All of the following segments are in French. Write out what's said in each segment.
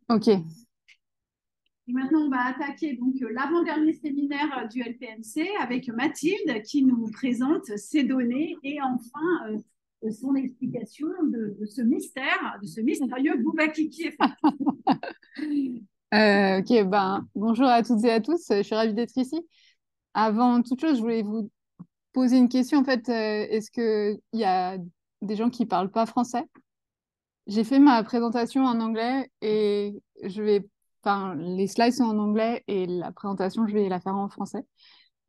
Ok. Et maintenant, on va attaquer donc l'avant-dernier séminaire du LPMC avec Mathilde qui nous présente ses données et enfin son explication de ce mystère, de ce mystérieux Boubakichi effect. Ok, ben, bonjour à toutes et à tous. Je suis ravie d'être ici. Avant toute chose, je voulais vous poser une question. En fait, est-ce qu'il y a des gens qui parlent pas français? J'ai fait ma présentation en anglais et enfin, les slides sont en anglais et la présentation, je vais la faire en français.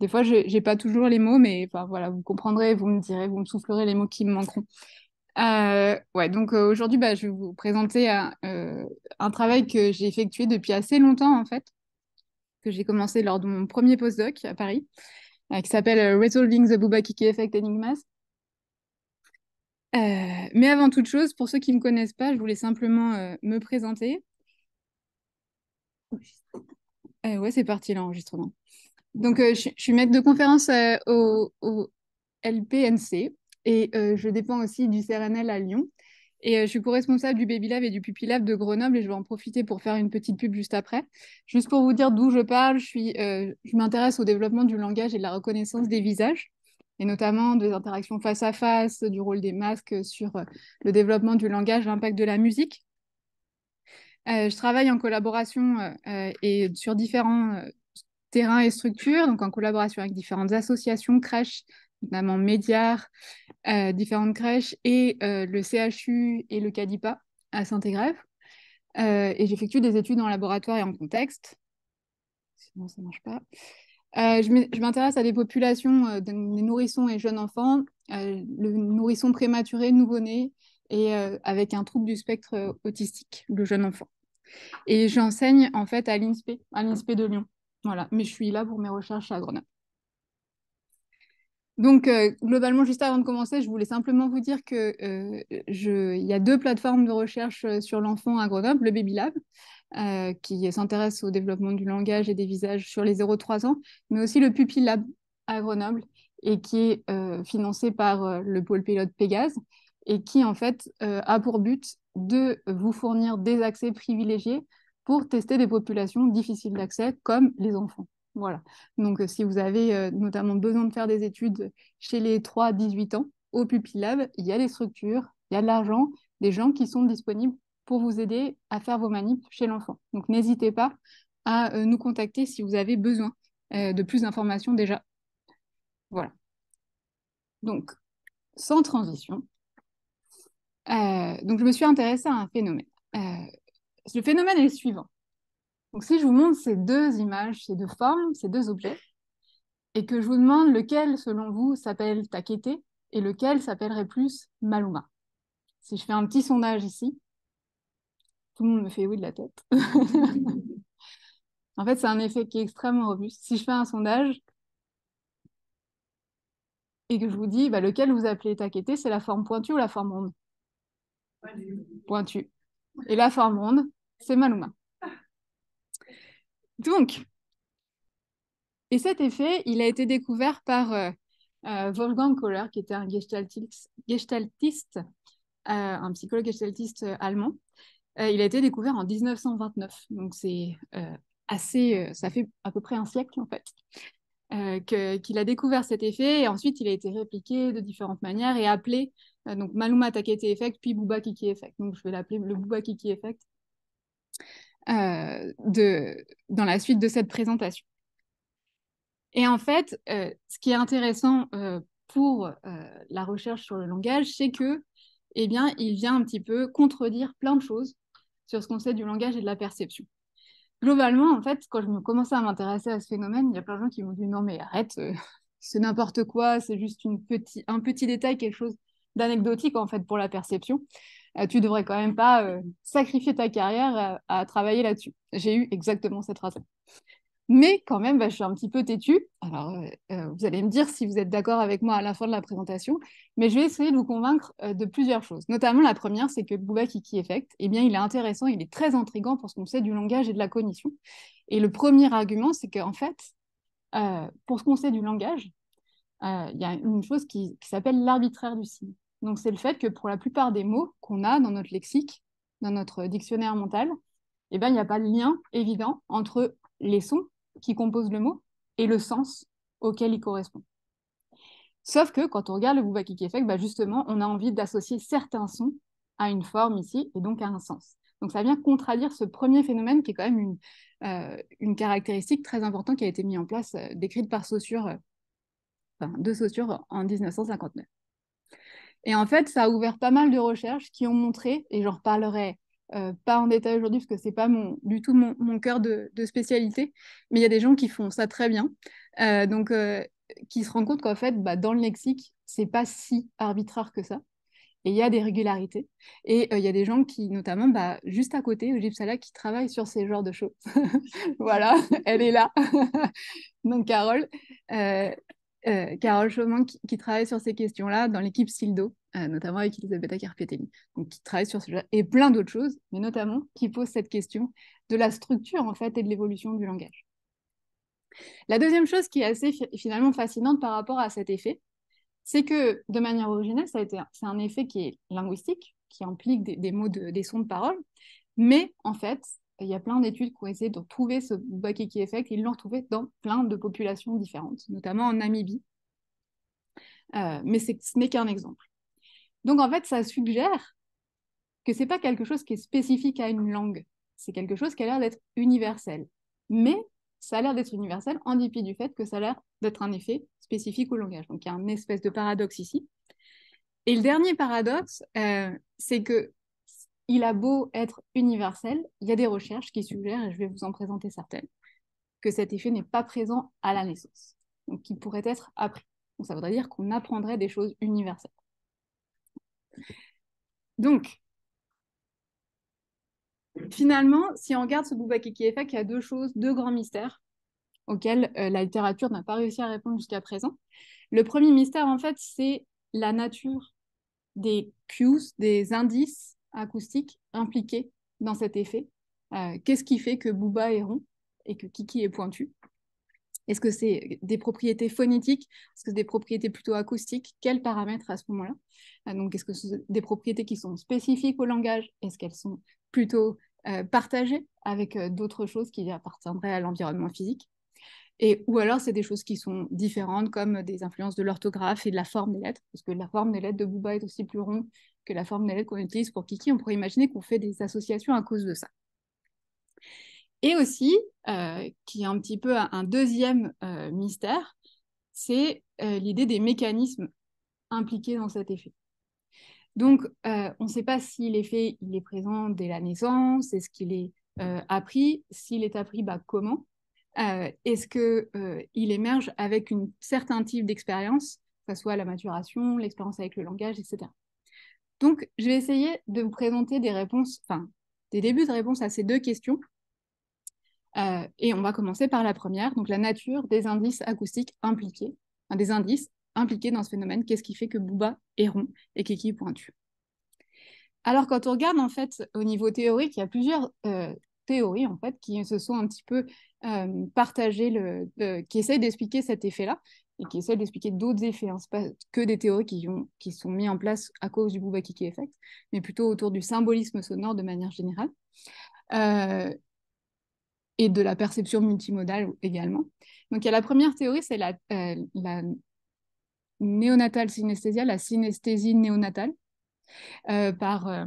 Des fois, j'ai pas toujours les mots, mais enfin, voilà, vous comprendrez, vous me direz, vous me soufflerez les mots qui me manqueront. Ouais, donc aujourd'hui, bah, je vais vous présenter un travail que j'ai effectué depuis assez longtemps, en fait, que j'ai commencé lors de mon premier postdoc à Paris, qui s'appelle Resolving the Boubakichi Effect Enigmas. Mais avant toute chose, pour ceux qui ne me connaissent pas, je voulais simplement me présenter. Ouais, c'est parti l'enregistrement. Donc, je suis maître de conférence au LPNC et je dépends aussi du CRNL à Lyon. Et je suis co-responsable du Baby Lab et du Puppy Lab de Grenoble et je vais en profiter pour faire une petite pub juste après. Juste pour vous dire d'où je parle, je m'intéresse au développement du langage et de la reconnaissance des visages, et notamment des interactions face à face, du rôle des masques sur le développement du langage, l'impact de la musique. Je travaille en collaboration et sur différents terrains et structures, donc en collaboration avec différentes associations, crèches, notamment Médiar, différentes crèches et le CHU et le CADIPA à Saint-Égrève. Et j'effectue des études en laboratoire et en contexte. Sinon, ça ne marche pas. Je m'intéresse à des populations, des nourrissons et jeunes enfants, le nourrisson prématuré, nouveau-né, et avec un trouble du spectre autistique, le jeune enfant. Et j'enseigne en fait à l'INSPE de Lyon. Voilà, mais je suis là pour mes recherches à Grenoble. Donc, globalement, juste avant de commencer, je voulais simplement vous dire il y a deux plateformes de recherche sur l'enfant à Grenoble, le Baby Lab, qui s'intéresse au développement du langage et des visages sur les 0-3 ans, mais aussi le Puppy Lab à Grenoble, et qui est financé par le pôle pilote Pégase, et qui, en fait, a pour but de vous fournir des accès privilégiés pour tester des populations difficiles d'accès, comme les enfants. Voilà. Donc, si vous avez notamment besoin de faire des études chez les 3-18 ans, au Puppy Lab, il y a des structures, il y a de l'argent, des gens qui sont disponibles pour vous aider à faire vos manips chez l'enfant. Donc, n'hésitez pas à nous contacter si vous avez besoin de plus d'informations déjà. Voilà. Donc, sans transition, donc je me suis intéressée à un phénomène. Le phénomène est le suivant. Donc, si je vous montre ces deux images, ces deux formes, ces deux objets, et que je vous demande lequel, selon vous, s'appelle Takete et lequel s'appellerait plus Maluma. Si je fais un petit sondage ici, tout le monde me fait oui de la tête. En fait, c'est un effet qui est extrêmement robuste. Si je fais un sondage et que je vous dis bah, lequel vous appelez Takete, c'est la forme pointue ou la forme ronde? Pointue. Et la forme ronde, c'est Maluma. Donc, et cet effet, il a été découvert par Wolfgang Kohler, qui était un gestaltiste, un psychologue gestaltiste allemand. Il a été découvert en 1929, donc c'est ça fait à peu près un siècle en fait, qu'il a découvert cet effet, et ensuite il a été répliqué de différentes manières et appelé donc Maluma Takete Effect, puis Boubakichi Effect. Donc je vais l'appeler le Boubakichi Effect dans la suite de cette présentation. Et en fait, ce qui est intéressant pour la recherche sur le langage, c'est que, eh bien, il vient un petit peu contredire plein de choses sur ce qu'on sait du langage et de la perception. Globalement, en fait, quand je me commençais à m'intéresser à ce phénomène, il y a plein de gens qui m'ont dit non mais arrête, c'est n'importe quoi, c'est juste un petit détail, quelque chose d'anecdotique en fait pour la perception. Tu devrais quand même pas sacrifier ta carrière à travailler là-dessus. J'ai eu exactement cette phrase. Mais quand même, bah, je suis un petit peu têtue. Alors, vous allez me dire si vous êtes d'accord avec moi à la fin de la présentation, mais je vais essayer de vous convaincre de plusieurs choses. Notamment, la première, c'est que le Boubakichi Effect, eh bien, il est intéressant, il est très intriguant pour ce qu'on sait du langage et de la cognition. Et le premier argument, c'est qu'en fait, pour ce qu'on sait du langage, il y a une chose qui s'appelle l'arbitraire du signe. Donc, c'est le fait que pour la plupart des mots qu'on a dans notre lexique, dans notre dictionnaire mental, eh ben, il n'y a pas de lien évident entre les sons qui composent le mot et le sens auquel il correspond. Sauf que quand on regarde le Bouba-Kiki Effect, bah justement, on a envie d'associer certains sons à une forme ici et donc à un sens. Donc ça vient contredire ce premier phénomène qui est quand même une caractéristique très importante qui a été mise en place, décrite par Saussure, de Saussure en 1959. Et en fait, ça a ouvert pas mal de recherches qui ont montré, et j'en reparlerai pas en détail aujourd'hui parce que c'est pas du tout mon cœur de spécialité, mais il y a des gens qui font ça très bien. Qui se rendent compte qu'en fait, bah, dans le lexique, c'est pas si arbitraire que ça. Et il y a des régularités. Et il y a des gens qui, notamment, bah, juste à côté, au Gipsala, qui travaillent sur ces genres de choses. Voilà, elle est là. Donc, Carole Chaumont, qui travaille sur ces questions-là dans l'équipe Sildo, notamment avec Elisabetta Carpietelli, donc qui travaille sur ce genre, et plein d'autres choses, mais notamment qui pose cette question de la structure, en fait, et de l'évolution du langage. La deuxième chose qui est assez finalement fascinante par rapport à cet effet, c'est que de manière originelle, c'est un effet qui est linguistique, qui implique des mots, des sons de parole, mais en fait, il y a plein d'études qui ont essayé de trouver ce Bouba-Kiki effect, et ils l'ont retrouvé dans plein de populations différentes, notamment en Namibie. Mais ce n'est qu'un exemple. Donc en fait, ça suggère que ce n'est pas quelque chose qui est spécifique à une langue, c'est quelque chose qui a l'air d'être universel. Mais ça a l'air d'être universel en dépit du fait que ça a l'air d'être un effet spécifique au langage. Donc il y a un espèce de paradoxe ici. Et le dernier paradoxe, c'est que il a beau être universel, il y a des recherches qui suggèrent, et je vais vous en présenter certaines, que cet effet n'est pas présent à la naissance, donc qui pourrait être appris. Donc ça voudrait dire qu'on apprendrait des choses universelles. Donc, finalement, si on regarde ce Bouba-Kiki effect, il y a deux grands mystères auxquels la littérature n'a pas réussi à répondre jusqu'à présent. Le premier mystère, en fait, c'est la nature des cues, des indices acoustiques impliqués dans cet effet. Qu'est-ce qui fait que Booba est rond et que Kiki est pointu? Est-ce que c'est des propriétés phonétiques? Est-ce que c'est des propriétés plutôt acoustiques? Quels paramètres à ce moment-là? Donc, est-ce que c'est des propriétés qui sont spécifiques au langage? Est-ce qu'elles sont plutôt partagées avec d'autres choses qui appartiendraient à l'environnement physique? Ou alors, c'est des choses qui sont différentes, comme des influences de l'orthographe et de la forme des lettres, parce que la forme des lettres de Booba est aussi plus ronde que la forme des lettres qu'on utilise pour Kiki. On pourrait imaginer qu'on fait des associations à cause de ça. Et aussi, qui est un petit peu un deuxième mystère, c'est l'idée des mécanismes impliqués dans cet effet. Donc, on ne sait pas si l'effet il est présent dès la naissance, est-ce qu'il est appris, s'il est appris, bah, comment est-ce qu'il émerge avec un certain type d'expérience, que ce soit la maturation, l'expérience avec le langage, etc. Donc, je vais essayer de vous présenter des réponses, enfin, des débuts de réponse à ces deux questions. Et on va commencer par la première, donc la nature des indices acoustiques impliqués, enfin, des indices impliqués dans ce phénomène. Qu'est-ce qui fait que Booba est rond et Kiki est pointu? Alors, quand on regarde, en fait, au niveau théorique, il y a plusieurs théories, en fait, qui se sont un petit peu partagées, qui essayent d'expliquer cet effet-là, et qui essayent d'expliquer d'autres effets. Hein. Ce n'est pas que des théories qui sont mises en place à cause du Bouba-Kiki effect, mais plutôt autour du symbolisme sonore de manière générale, et de la perception multimodale également. Donc, il y a la première théorie, c'est la néonatale synesthésia, la synesthésie néonatale, par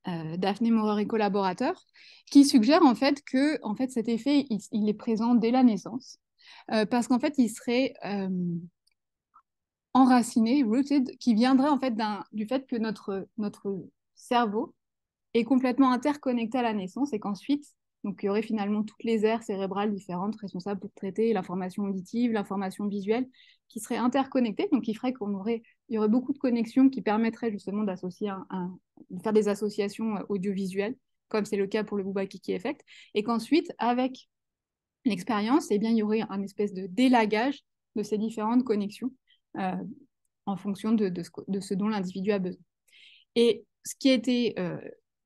Daphné Maurer et collaborateurs, qui suggère en fait que cet effet il est présent dès la naissance, parce qu'en fait il serait enraciné, rooted, qui viendrait en fait du fait que notre cerveau est complètement interconnecté à la naissance et qu'ensuite donc, il y aurait finalement toutes les aires cérébrales différentes responsables pour traiter l'information auditive, l'information visuelle, qui seraient interconnectées, donc qui ferait il y aurait beaucoup de connexions qui permettraient justement d'associer de faire des associations audiovisuelles, comme c'est le cas pour le Bouba-Kiki effect, et qu'ensuite, avec l'expérience, eh bien, il y aurait un espèce de délagage de ces différentes connexions en fonction de ce dont l'individu a besoin. Et ce qui a été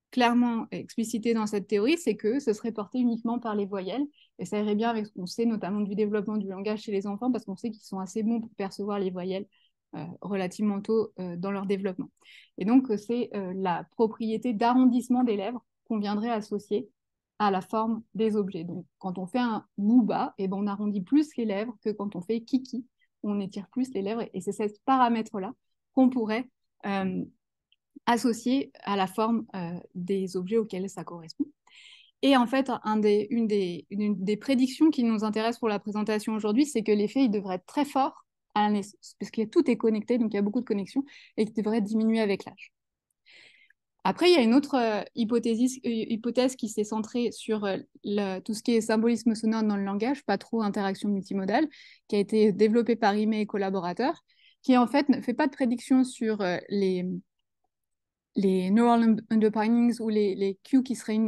clairement explicité dans cette théorie, c'est que ce serait porté uniquement par les voyelles, et ça irait bien avec ce qu'on sait notamment du développement du langage chez les enfants, parce qu'on sait qu'ils sont assez bons pour percevoir les voyelles relativement tôt dans leur développement. Et donc, c'est la propriété d'arrondissement des lèvres qu'on viendrait associer à la forme des objets. Donc, quand on fait un booba, eh ben, on arrondit plus les lèvres que quand on fait kiki, on étire plus les lèvres. Et c'est ce paramètre-là qu'on pourrait associer à la forme des objets auxquels ça correspond. Et en fait, une des prédictions qui nous intéresse pour la présentation aujourd'hui, c'est que l'effet il devrait être très fort à la naissance, parce que tout est connecté, donc il y a beaucoup de connexions, et qui devrait diminuer avec l'âge. Après, il y a une autre hypothèse qui s'est centrée sur tout ce qui est symbolisme sonore dans le langage, pas trop interaction multimodale, qui a été développée par Ime et collaborateurs, qui en fait ne fait pas de prédiction sur les neural underpinnings ou les cues qui seraient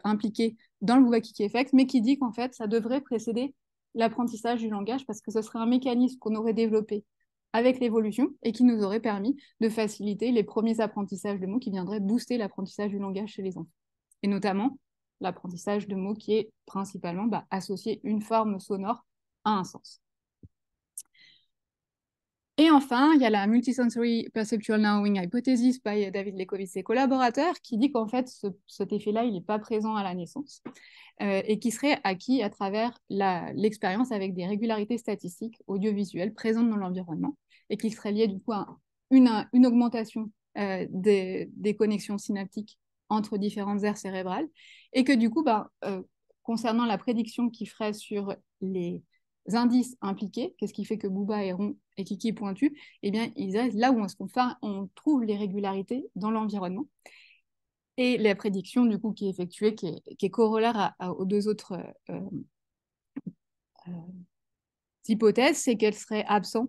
impliqués dans le Bouba-Kiki effect, mais qui dit qu'en fait, ça devrait précéder l'apprentissage du langage parce que ce serait un mécanisme qu'on aurait développé avec l'évolution et qui nous aurait permis de faciliter les premiers apprentissages de mots qui viendraient booster l'apprentissage du langage chez les enfants. Et notamment l'apprentissage de mots qui est principalement associé une forme sonore à un sens. Et enfin, il y a la Multisensory Perceptual Knowing Hypothesis by David Lekowitz et collaborateurs qui dit qu'en fait, cet effet-là, il n'est pas présent à la naissance et qui serait acquis à travers l'expérience avec des régularités statistiques audiovisuelles présentes dans l'environnement et qui serait lié du coup à une augmentation des connexions synaptiques entre différentes aires cérébrales et que du coup, concernant la prédiction qu'il ferait sur les indices impliqués, qu'est-ce qui fait que Booba est rond et Kiki est pointu, eh bien, là où on trouve les régularités dans l'environnement. Et la prédiction, du coup, qui est effectuée, qui est corollaire aux deux autres hypothèses, c'est qu'elle serait absente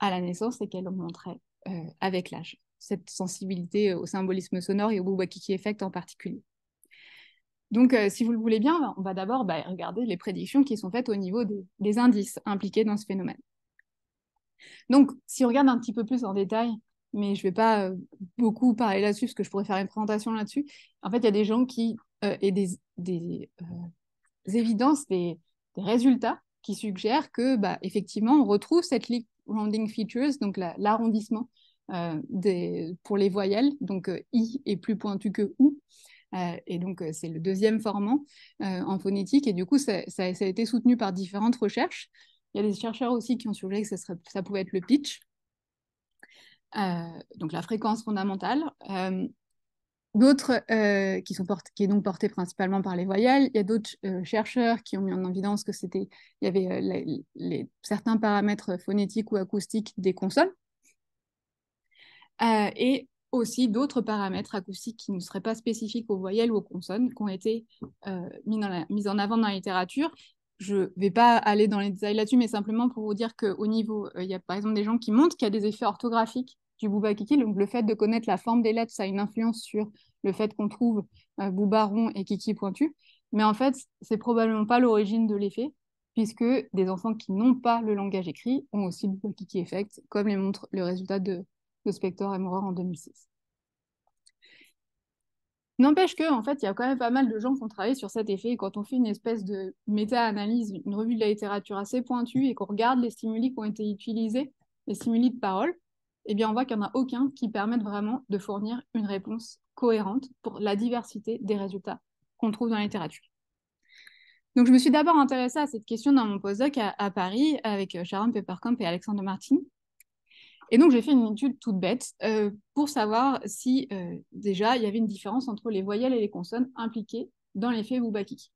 à la naissance et qu'elle augmenterait avec l'âge. Cette sensibilité au symbolisme sonore et au Booba Kiki effect en particulier. Donc, si vous le voulez bien, on va d'abord regarder les prédictions qui sont faites au niveau des indices impliqués dans ce phénomène. Donc, si on regarde un petit peu plus en détail, mais je ne vais pas beaucoup parler là-dessus parce que je pourrais faire une présentation là-dessus. En fait, il y a des gens qui et des évidences, des résultats qui suggèrent que, effectivement, on retrouve cette leak rounding features, donc l'arrondissement pour les voyelles. Donc, I est plus pointu que OU. Et donc, c'est le deuxième formant en phonétique. Et du coup, ça a été soutenu par différentes recherches. Il y a des chercheurs aussi qui ont suggéré que ça pouvait être le pitch, donc la fréquence fondamentale. D'autres qui est donc portée principalement par les voyelles. Il y a d'autres chercheurs qui ont mis en évidence que il y avait certains paramètres phonétiques ou acoustiques des consonnes. Et aussi d'autres paramètres acoustiques qui ne seraient pas spécifiques aux voyelles ou aux consonnes, qui ont été mis en avant dans la littérature. Je ne vais pas aller dans les détails là-dessus, mais simplement pour vous dire qu'au niveau, il y a par exemple des gens qui montrent qu'il y a des effets orthographiques du Booba Kiki. Donc le fait de connaître la forme des lettres, ça a une influence sur le fait qu'on trouve Booba rond et Kiki pointu. Mais en fait, c'est probablement pas l'origine de l'effet, puisque des enfants qui n'ont pas le langage écrit ont aussi le Booba Kiki effect, comme les montre le résultat de Spector et Maurer en 2006. N'empêche que, en fait, il y a quand même pas mal de gens qui ont travaillé sur cet effet. Et quand on fait une espèce de méta-analyse, une revue de la littérature assez pointue, et qu'on regarde les stimuli qui ont été utilisés, les stimuli de parole, eh bien, on voit qu'il n'y en a aucun qui permette vraiment de fournir une réponse cohérente pour la diversité des résultats qu'on trouve dans la littérature. Donc, je me suis d'abord intéressée à cette question dans mon postdoc à Paris avec Sharon Peppercamp et Alexandre Martin. Et donc, j'ai fait une étude toute bête pour savoir si, déjà, il y avait une différence entre les voyelles et les consonnes impliquées dans l'effet Booba Kiki.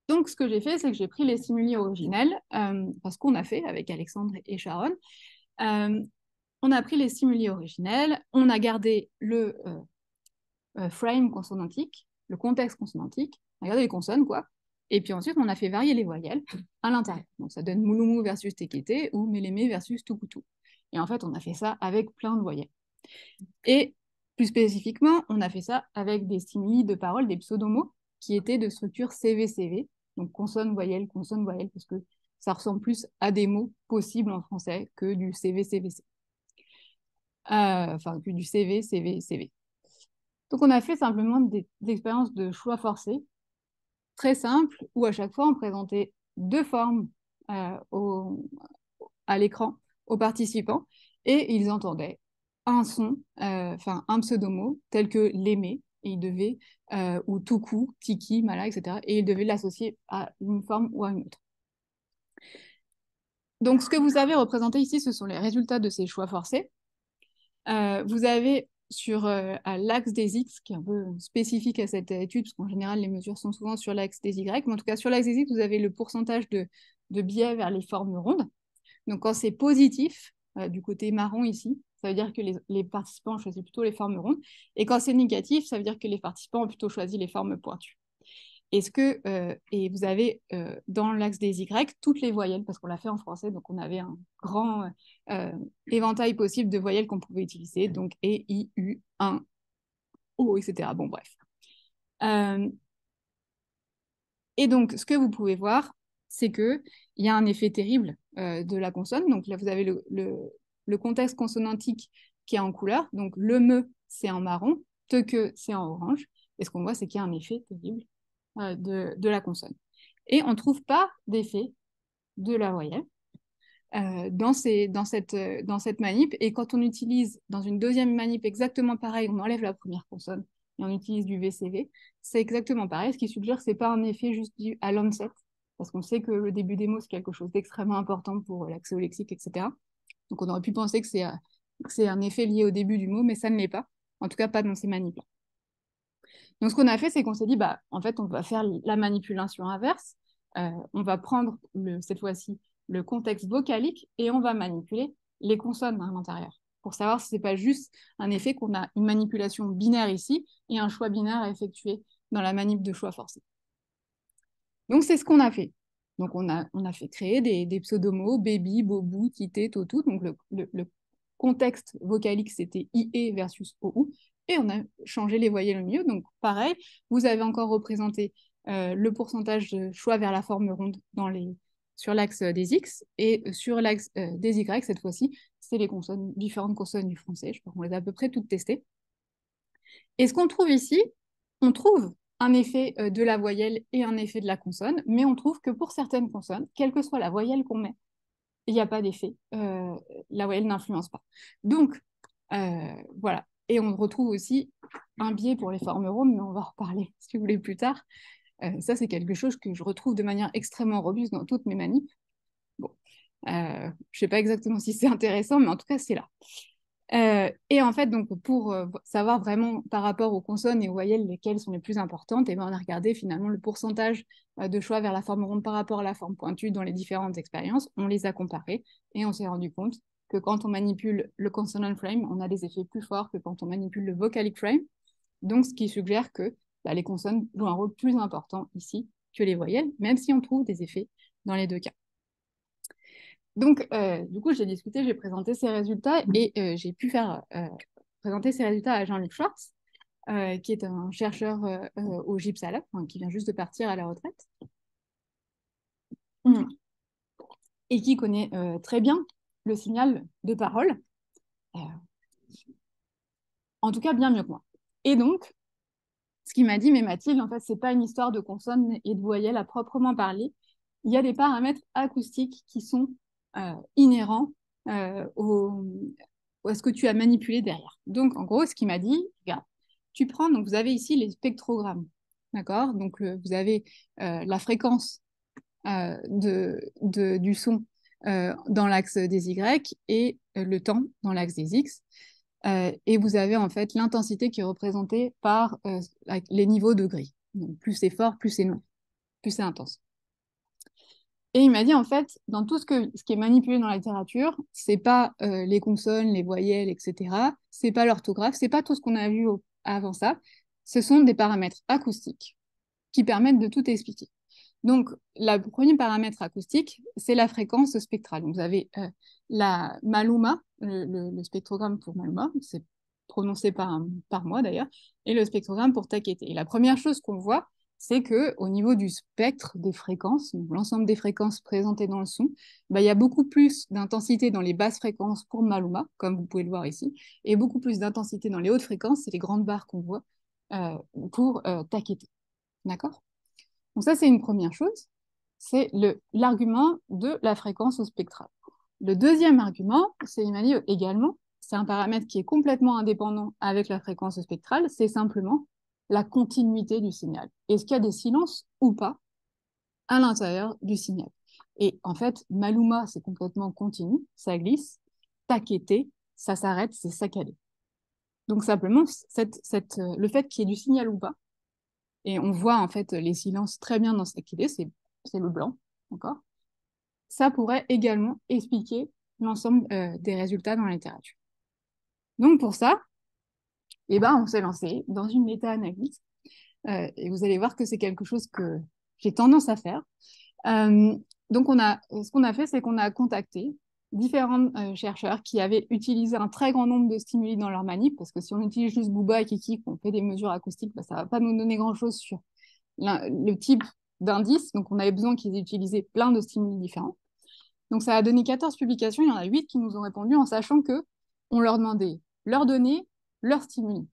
Donc, ce que j'ai fait, c'est que j'ai pris les stimuli originels, parce qu'on a fait avec Alexandre et Sharon. On a pris les stimuli originels, on a gardé le frame consonantique, le contexte consonantique, on a gardé les consonnes, quoi. Et puis ensuite, on a fait varier les voyelles à l'intérieur. Donc, ça donne Mouloumou versus Tekete ou Mélémé versus Tukutu. Et en fait, on a fait ça avec plein de voyelles. Et plus spécifiquement, on a fait ça avec des stimuli de parole, des pseudomots, qui étaient de structure CV-CV, donc consonne-voyelle, parce que ça ressemble plus à des mots possibles en français que du CV-CVC. Enfin, que du CV-CV-CV. Donc, on a fait simplement des expériences de choix forcé, très simple, où à chaque fois, on présentait deux formes à l'écran aux participants et ils entendaient un son, enfin un pseudomot tel que l'aimer, et ils devaient, ou toukou, tiki, mala, etc. Et ils devaient l'associer à une forme ou à une autre. Donc, ce que vous avez représenté ici, ce sont les résultats de ces choix forcés. Vous avez sur l'axe des X, qui est un peu spécifique à cette étude, parce qu'en général, les mesures sont souvent sur l'axe des Y, mais en tout cas, sur l'axe des X, vous avez le pourcentage de biais vers les formes rondes. Donc, quand c'est positif, du côté marron ici, ça veut dire que les participants ont choisi plutôt les formes rondes. Et quand c'est négatif, ça veut dire que les participants ont plutôt choisi les formes pointues. Et vous avez dans l'axe des Y toutes les voyelles, parce qu'on l'a fait en français, donc on avait un grand éventail possible de voyelles qu'on pouvait utiliser, donc E, I, U, 1, O, etc. Bon, bref. Et donc, ce que vous pouvez voir, c'est qu'il y a un effet terrible de la consonne. Donc là, vous avez le contexte consonantique qui est en couleur. Donc le me, c'est en marron, te que, c'est en orange. Et ce qu'on voit, c'est qu'il y a un effet terrible de la consonne. Et on ne trouve pas d'effet de la voyelle dans cette manip. Et quand on utilise dans une deuxième manip exactement pareil, on enlève la première consonne et on utilise du VCV, c'est exactement pareil. Ce qui suggère que ce n'est pas un effet juste dû à l'onset, parce qu'on sait que le début des mots, c'est quelque chose d'extrêmement important pour l'accès au lexique, etc. Donc on aurait pu penser que c'est un effet lié au début du mot, mais ça ne l'est pas. En tout cas, pas dans ces manips-là. Donc, ce qu'on a fait, c'est qu'on s'est dit, bah, en fait, on va faire la manipulation inverse. On va prendre, cette fois-ci, le contexte vocalique et on va manipuler les consonnes à l'intérieur pour savoir si ce n'est pas juste un effet qu'on a une manipulation binaire ici et un choix binaire à effectuer dans la manip de choix forcé. Donc, c'est ce qu'on a fait. Donc, on a fait créer des pseudomots, baby, bobou, tité, totou. Donc, le contexte vocalique, c'était IE versus OU. Et on a changé les voyelles au milieu. Donc, pareil, vous avez encore représenté le pourcentage de choix vers la forme ronde sur l'axe des X. Et sur l'axe des Y, cette fois-ci, c'est les consonnes, différentes consonnes du français. Je crois qu'on les a à peu près toutes testées. Et ce qu'on trouve ici, on trouve un effet de la voyelle et un effet de la consonne, mais on trouve que pour certaines consonnes, quelle que soit la voyelle qu'on met, il n'y a pas d'effet. La voyelle n'influence pas. Donc, voilà. Et on retrouve aussi un biais pour les formes rondes, mais on va en reparler, si vous voulez, plus tard. Ça, c'est quelque chose que je retrouve de manière extrêmement robuste dans toutes mes manips. Bon, je ne sais pas exactement si c'est intéressant, mais en tout cas, c'est là. Et en fait, donc, pour savoir vraiment par rapport aux consonnes et aux voyelles lesquelles sont les plus importantes, et ben, on a regardé finalement le pourcentage de choix vers la forme ronde par rapport à la forme pointue dans les différentes expériences. On les a comparés et on s'est rendu compte que quand on manipule le consonant frame, on a des effets plus forts que quand on manipule le vocalic frame. Donc, ce qui suggère que les consonnes jouent un rôle plus important ici que les voyelles, même si on trouve des effets dans les deux cas. Donc, du coup, j'ai discuté, j'ai présenté ces résultats et j'ai pu faire présenter ces résultats à Jean-Luc Schwartz, qui est un chercheur au GIPSA, qui vient juste de partir à la retraite, et qui connaît très bien le signal de parole, en tout cas bien mieux que moi. Et donc, ce qu'il m'a dit, mais Mathilde, en fait, c'est pas une histoire de consonnes et de voyelles à proprement parler. Il y a des paramètres acoustiques qui sont inhérents à ce que tu as manipulé derrière. Donc, en gros, ce qu'il m'a dit, regarde, tu prends, donc vous avez ici les spectrogrammes, d'accord? Donc, vous avez la fréquence du son dans l'axe des Y et le temps dans l'axe des X. Et vous avez en fait l'intensité qui est représentée par les niveaux de gris. Donc, plus c'est fort, plus c'est long, plus c'est intense. Et il m'a dit, en fait, dans tout ce qui est manipulé dans la littérature, c'est pas les consonnes, les voyelles, etc. C'est pas l'orthographe, c'est pas tout ce qu'on a vu avant ça. Ce sont des paramètres acoustiques qui permettent de tout expliquer. Donc, le premier paramètre acoustique, c'est la fréquence spectrale. Donc, vous avez la Maluma, le spectrogramme pour Maluma, c'est prononcé par moi d'ailleurs, et le spectrogramme pour Takete. Et la première chose qu'on voit, c'est qu'au niveau du spectre des fréquences, l'ensemble des fréquences présentées dans le son, il y a beaucoup plus d'intensité dans les basses fréquences pour Maluma, comme vous pouvez le voir ici, et beaucoup plus d'intensité dans les hautes fréquences, c'est les grandes barres qu'on voit, pour Takete. D'accord? Donc ça, c'est une première chose, c'est l'argument de la fréquence spectrale. Le deuxième argument, c'est il m'a dit également, c'est un paramètre qui est complètement indépendant avec la fréquence spectrale, c'est simplement la continuité du signal. Est-ce qu'il y a des silences ou pas à l'intérieur du signal? Et en fait, Maluma, c'est complètement continu, ça glisse. Taqueté, ça s'arrête, c'est saccadé. Donc simplement, le fait qu'il y ait du signal ou pas, et on voit en fait les silences très bien dans saccadé, c'est le blanc, d'accord? Ça pourrait également expliquer l'ensemble des résultats dans la littérature. Donc pour ça, eh ben, on s'est lancé dans une méta-analyse, et vous allez voir que c'est quelque chose que j'ai tendance à faire. Donc ce qu'on a fait, c'est qu'on a contacté différents chercheurs qui avaient utilisé un très grand nombre de stimuli dans leur manip, parce que si on utilise juste Booba et Kiki, qu'on fait des mesures acoustiques, bah, ça ne va pas nous donner grand-chose sur le type d'indice. Donc on avait besoin qu'ils aient utilisé plein de stimuli différents. Donc ça a donné 14 publications, il y en a 8 qui nous ont répondu en sachant que on leur demandait leurs données, leurs stimuli.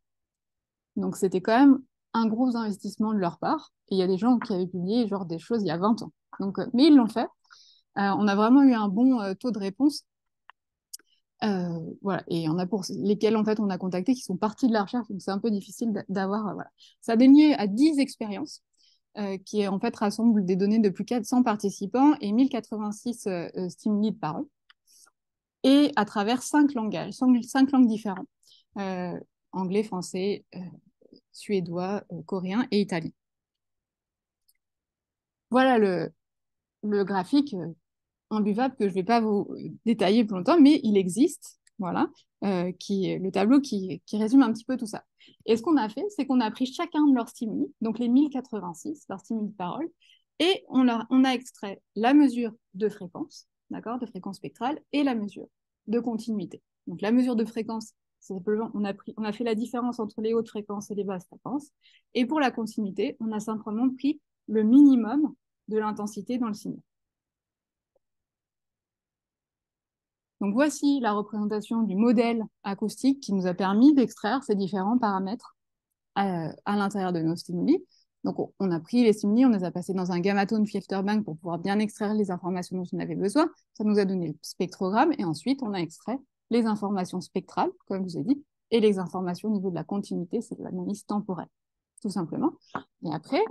Donc c'était quand même un gros investissement de leur part. Et il y a des gens qui avaient publié genre des choses il y a 20 ans. Donc, mais ils l'ont fait. On a vraiment eu un bon taux de réponse. Voilà. Et il y en a pour lesquels en fait on a contacté qui sont partis de la recherche. Donc c'est un peu difficile d'avoir. Voilà. Ça a donné à 10 expériences qui en fait rassemble des données de plus de 400 participants et 1086 stimuli de parole. Et à travers 5 langages, 5 langues différentes. Anglais, français, suédois, coréen et italien. Voilà le graphique imbuvable que je ne vais pas vous détailler plus longtemps, mais il existe, voilà, le tableau qui résume un petit peu tout ça. Et ce qu'on a fait, c'est qu'on a pris chacun de leurs stimuli, donc les 1086, leurs stimuli de parole, et on a extrait la mesure de fréquence, d'accord, de fréquence spectrale, et la mesure de continuité. Donc la mesure de fréquence, c'est simplement, on a fait la différence entre les hautes fréquences et les basses fréquences, et pour la continuité, on a simplement pris le minimum de l'intensité dans le signal. Donc voici la représentation du modèle acoustique qui nous a permis d'extraire ces différents paramètres à l'intérieur de nos stimuli. Donc on a pris les stimuli, on les a passés dans un gamma-tone filter bank pour pouvoir bien extraire les informations dont on avait besoin. Ça nous a donné le spectrogramme et ensuite on a extrait les informations spectrales, comme je vous ai dit, et les informations au niveau de la continuité, c'est l'analyse temporelle, tout simplement. Et après,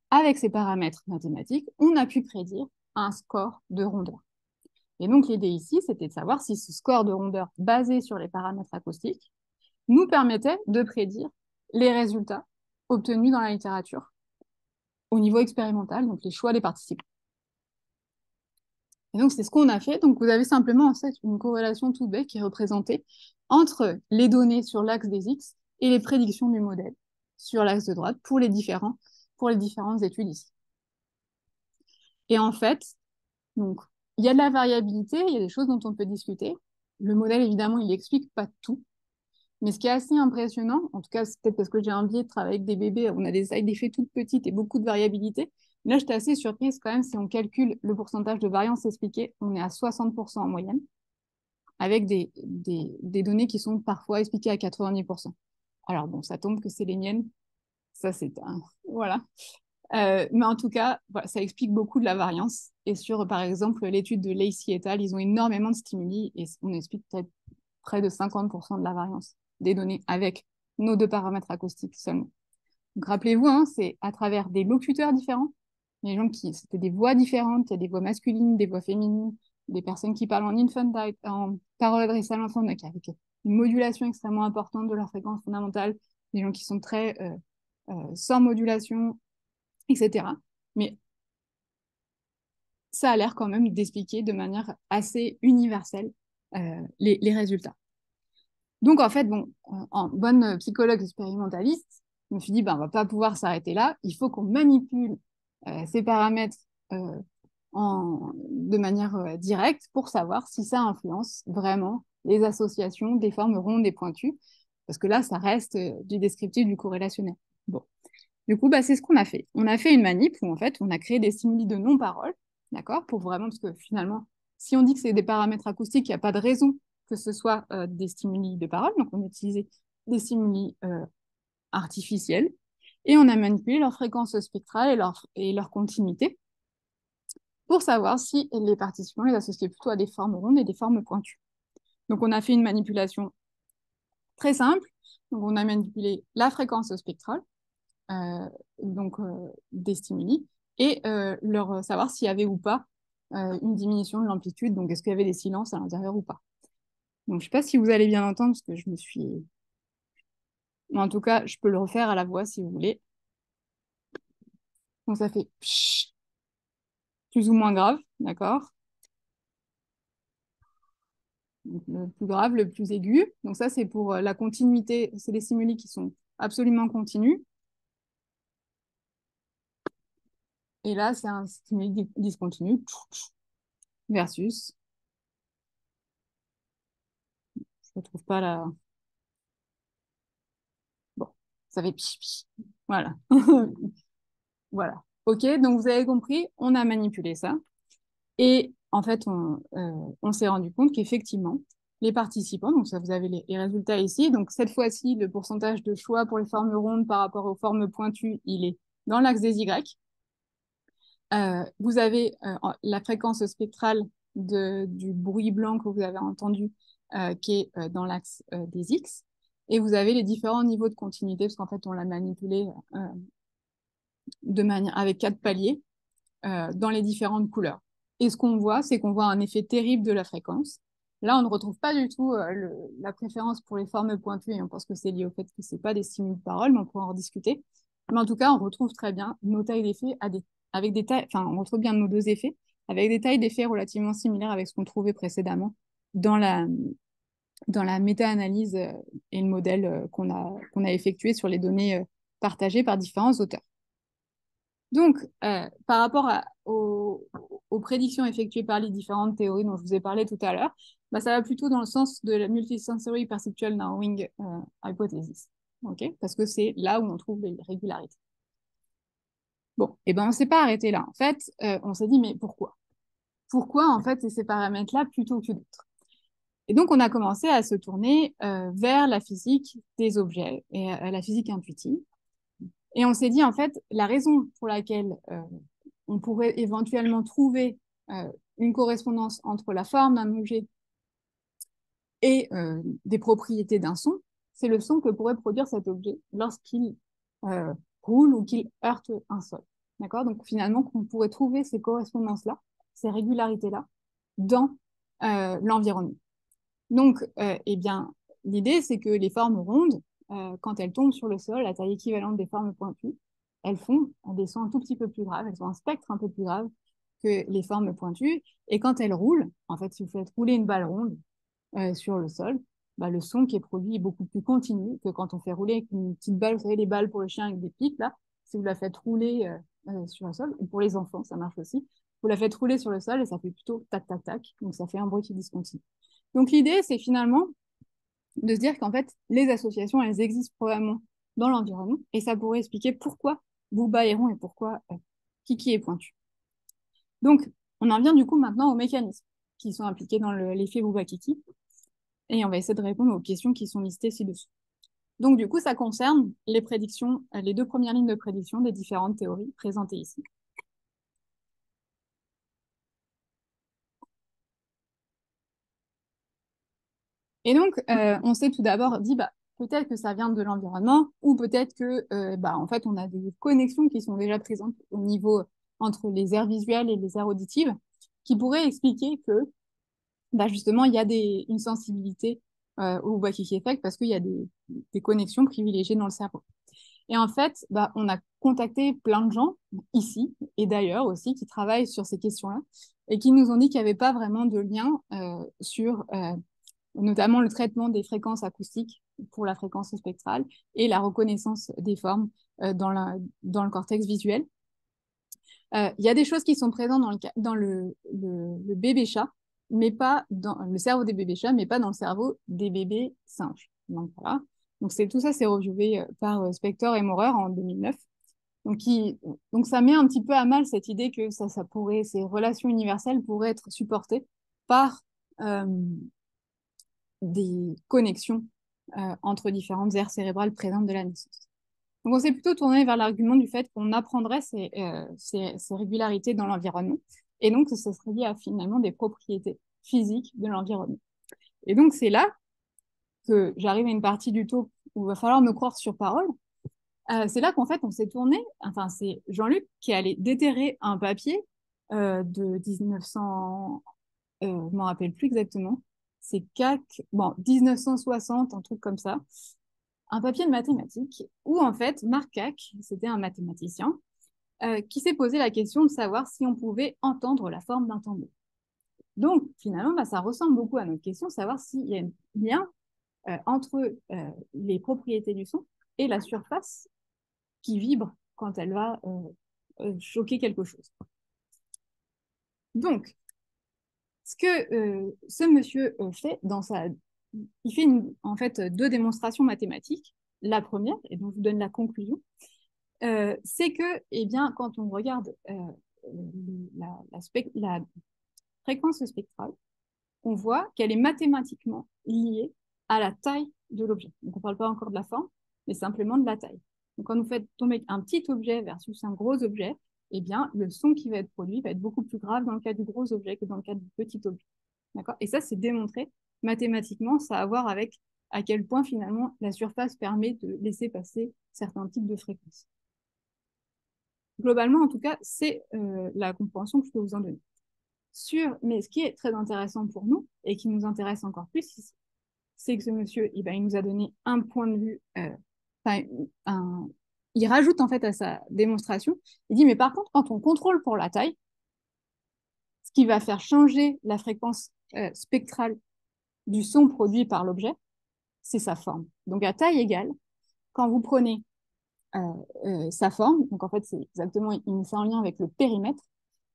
avec ces paramètres mathématiques, on a pu prédire un score de rondeur. Et donc, l'idée ici, c'était de savoir si ce score de rondeur basé sur les paramètres acoustiques nous permettait de prédire les résultats obtenus dans la littérature au niveau expérimental, donc les choix des participants. Et donc, c'est ce qu'on a fait. Donc, vous avez simplement en fait une corrélation toute bête qui est représentée entre les données sur l'axe des X et les prédictions du modèle sur l'axe de droite pour les différentes études ici. Et en fait, donc, il y a de la variabilité, il y a des choses dont on peut discuter. Le modèle, évidemment, il n'explique pas tout. Mais ce qui est assez impressionnant, en tout cas, c'est peut-être parce que j'ai un biais de travailler avec des bébés, on a des tailles d'effets toutes petites et beaucoup de variabilité. Là, j'étais assez surprise quand même, si on calcule le pourcentage de variance expliquée, on est à 60% en moyenne, avec des données qui sont parfois expliquées à 90%. Alors bon, ça tombe que c'est les miennes. Ça, c'est un... Voilà. Mais en tout cas, voilà, ça explique beaucoup de la variance. Et sur, par exemple, l'étude de Lacey et al., ils ont énormément de stimuli et on explique peut-être près de 50% de la variance des données avec nos deux paramètres acoustiques seulement. Donc rappelez-vous, hein, c'est à travers des locuteurs différents, les gens c'était des voix différentes, il y a des voix masculines, des voix féminines, des personnes qui parlent en infantile, en parole adressée à l'enfant, donc avec une modulation extrêmement importante de leur fréquence fondamentale, des gens qui sont très sans modulation, etc. Mais ça a l'air quand même d'expliquer de manière assez universelle les résultats. Donc, en fait, bon, en bonne psychologue expérimentaliste, je me suis dit, ben, on ne va pas pouvoir s'arrêter là. Il faut qu'on manipule ces paramètres de manière directe pour savoir si ça influence vraiment les associations des formes rondes et pointues. Parce que là, ça reste du descriptif du corrélationnel. Bon. Du coup, bah, c'est ce qu'on a fait. On a fait une manip où, en fait, on a créé des stimuli de non-parole, d'accord, pour vraiment, parce que finalement, si on dit que c'est des paramètres acoustiques, il n'y a pas de raison que ce soit des stimuli de parole. Donc, on a utilisé des stimuli artificiels et on a manipulé leur fréquence spectrale et leur continuité. pour savoir si les participants les associaient plutôt à des formes rondes et des formes pointues. Donc, on a fait une manipulation très simple. Donc, on a manipulé la fréquence spectrale, des stimuli, et leur savoir s'il y avait ou pas une diminution de l'amplitude, donc est-ce qu'il y avait des silences à l'intérieur ou pas. Donc, je ne sais pas si vous allez bien entendre, parce que je me suis... Mais en tout cas, je peux le refaire à la voix si vous voulez. Donc, ça fait psh, plus ou moins grave, d'accord? Donc, le plus grave, le plus aigu. Donc, ça, c'est pour la continuité. C'est des stimuli qui sont absolument continus. Et là, c'est un stimuli discontinu versus... Je ne retrouve pas la... Bon, ça fait pich, pich. Voilà. Voilà. OK, donc vous avez compris, on a manipulé ça. Et en fait, on s'est rendu compte qu'effectivement, les participants, donc ça vous avez les résultats ici, donc cette fois-ci, le pourcentage de choix pour les formes rondes par rapport aux formes pointues, il est dans l'axe des Y. Vous avez la fréquence spectrale du bruit blanc que vous avez entendu, qui est dans l'axe des X. Et vous avez les différents niveaux de continuité, parce qu'en fait, on l'a manipulé avec 4 paliers dans les différentes couleurs. Et ce qu'on voit, c'est qu'on voit un effet terrible de la fréquence. Là, on ne retrouve pas du tout la préférence pour les formes pointues, et on pense que c'est lié au fait que ce n'est pas des stimuli de parole, mais on pourra en discuter. Mais en tout cas, on retrouve très bien nos tailles d'effets avec des tailles, enfin, on retrouve bien nos deux effets avec des tailles d'effets relativement similaires avec ce qu'on trouvait précédemment dans la méta-analyse et le modèle qu'on a effectué sur les données partagées par différents auteurs. Donc, par rapport aux prédictions effectuées par les différentes théories dont je vous ai parlé tout à l'heure, bah, ça va plutôt dans le sens de la multisensory perceptual narrowing hypothesis, okay, parce que c'est là où on trouve les régularités. Bon, et ben on ne s'est pas arrêté là. En fait, on s'est dit, mais pourquoi? Pourquoi, en fait, ces paramètres-là plutôt que d'autres? Et donc, on a commencé à se tourner vers la physique des objets et la physique intuitive. Et on s'est dit, en fait, la raison pour laquelle on pourrait éventuellement trouver une correspondance entre la forme d'un objet et des propriétés d'un son, c'est le son que pourrait produire cet objet lorsqu'il roule ou qu'il heurte un sol. D'accord? Donc finalement, on pourrait trouver ces correspondances-là, ces régularités-là, dans l'environnement. Donc, eh bien, l'idée, c'est que les formes rondes, quand elles tombent sur le sol, à taille équivalente des formes pointues, elles font des sons un tout petit peu plus graves, elles ont un spectre un peu plus grave que les formes pointues. Et quand elles roulent, en fait, si vous faites rouler une balle ronde sur le sol, bah, le son qui est produit est beaucoup plus continu que quand on fait rouler avec une petite balle, vous savez, les balles pour le chien avec des pics, là, si vous la faites rouler sur le sol, ou pour les enfants, ça marche aussi, vous la faites rouler sur le sol et ça fait plutôt tac, tac, tac, donc ça fait un bruit qui discontinue. Donc l'idée, c'est finalement de se dire qu'en fait, les associations, elles existent probablement dans l'environnement, et ça pourrait expliquer pourquoi Booba est rond et pourquoi Kiki est pointu. Donc, on en vient du coup maintenant aux mécanismes qui sont impliqués dans l'effet Booba-Kiki, et on va essayer de répondre aux questions qui sont listées ci-dessous. Donc, du coup, ça concerne les prédictions, les deux premières lignes de prédiction des différentes théories présentées ici. Et donc, on s'est tout d'abord dit, bah, peut-être que ça vient de l'environnement, ou peut-être que, en fait, on a des connexions qui sont déjà présentes au niveau entre les aires visuelles et les aires auditives, qui pourraient expliquer que, bah, justement, il y a une sensibilité au Wakiki effect parce qu'il y a des connexions privilégiées dans le cerveau. Et en fait, bah, on a contacté plein de gens ici et d'ailleurs aussi qui travaillent sur ces questions-là et qui nous ont dit qu'il n'y avait pas vraiment de lien sur notamment le traitement des fréquences acoustiques pour la fréquence spectrale et la reconnaissance des formes dans le cortex visuel. Il y a des choses qui sont présentes dans le bébé chat, mais pas dans le cerveau des bébés chats, mais pas dans le cerveau des bébés singes. Donc voilà. Donc tout ça, c'est reviewé par Spector et Maurer en 2009. Donc ça met un petit peu à mal cette idée que ces relations universelles pourraient être supportées par des connexions entre différentes aires cérébrales présentes de la naissance. Donc on s'est plutôt tourné vers l'argument du fait qu'on apprendrait ces régularités dans l'environnement Et donc, ça serait lié à finalement des propriétés physiques de l'environnement. Et donc, c'est là que j'arrive à une partie du talk où il va falloir me croire sur parole. C'est là qu'en fait, on s'est tourné, enfin, c'est Jean-Luc qui est allé déterrer un papier de 1900, je ne m'en rappelle plus exactement, c'est CAC, bon, 1960, un truc comme ça, un papier de mathématiques où en fait, Marc Cac, c'était un mathématicien, qui s'est posé la question de savoir si on pouvait entendre la forme d'un tambour. Donc, finalement, bah, ça ressemble beaucoup à notre question, savoir s'il y a un lien entre les propriétés du son et la surface qui vibre quand elle va choquer quelque chose. Donc, ce que ce monsieur fait dans sa... Il fait en fait deux démonstrations mathématiques. La première, et dont je vous donne la conclusion, c'est que, eh bien, quand on regarde la fréquence spectrale, on voit qu'elle est mathématiquement liée à la taille de l'objet. Donc, on ne parle pas encore de la forme, mais simplement de la taille. Donc, quand vous faites tomber un petit objet versus un gros objet, eh bien, le son qui va être produit va être beaucoup plus grave dans le cas du gros objet que dans le cas du petit objet. D'accord? Et ça, c'est démontré mathématiquement. Ça a à voir avec à quel point, finalement, la surface permet de laisser passer certains types de fréquences. Globalement, en tout cas, c'est la compréhension que je peux vous en donner. Mais ce qui est très intéressant pour nous, et qui nous intéresse encore plus, c'est que ce monsieur, eh ben, il nous a donné un point de vue, il rajoute en fait à sa démonstration, il dit, mais par contre, quand on contrôle pour la taille, ce qui va faire changer la fréquence spectrale du son produit par l'objet, c'est sa forme. Donc à taille égale, quand vous prenez sa forme, donc en fait c'est exactement, il met ça en lien avec le périmètre,